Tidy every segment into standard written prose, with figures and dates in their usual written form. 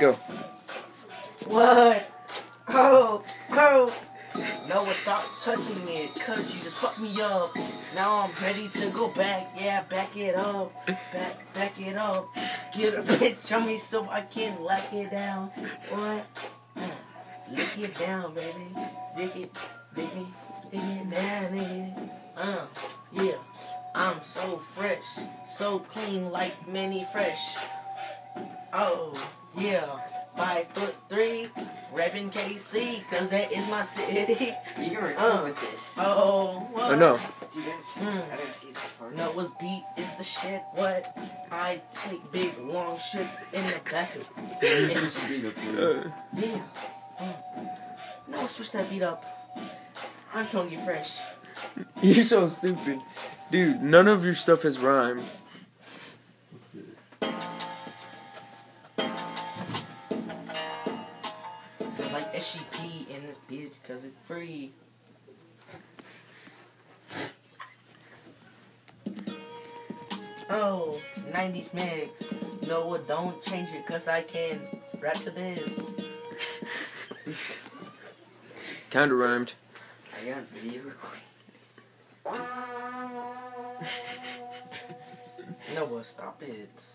go. What? Oh. Noah, stop touching me, cause you just fucked me up. Now I'm ready to go back, yeah, back it up. Back it up. Get a bitch on me so I can lock it down. What? Lick it down, baby. Dig it down, nigga. Yeah. I'm so fresh, so clean like Mini Fresh. Oh, yeah. 5'3", reppin' KC, cause that is my city. You can record with this. Oh, what? Oh no. Do you guys see? I didn't see this part. Noah's beat is the shit. What? I take big long shits in the bathroom. Yeah. Noah, switch that beat up. I'm showing you fresh. You're so stupid. Dude, none of your stuff has rhymed. Sounds like SCP in this bitch, cause it's free. Oh, 90s mix. Noah, don't change it, cause I can rap to this. Kinda rhymed. I got video recording. Noah, stop it.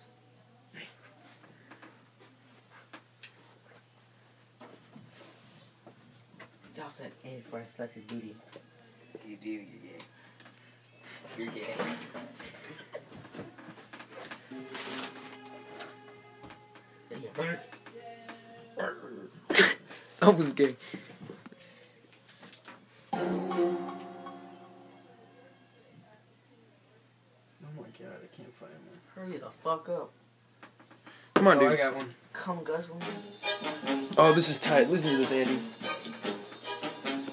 Get off that end before I slap your booty. If you do, you're gay. You're gay. Yeah. I was gay. Oh my god, I can't find one. Hurry the fuck up. Come on, Oh, I dude. got one. Come guzzling. Oh, this is tight. Listen to this, Andy.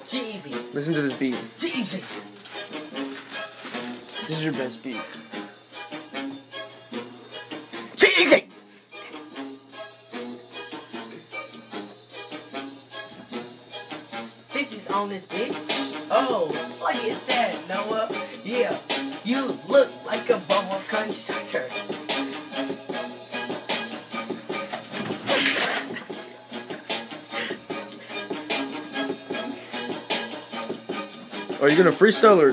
Jeezy. Listen to this beat. Jeezy. This is your best beat. Jeezy. Bitches on this bitch. Oh, look at that, Noah. Yeah, you look like a bubble constructor. Are you gonna freestyle or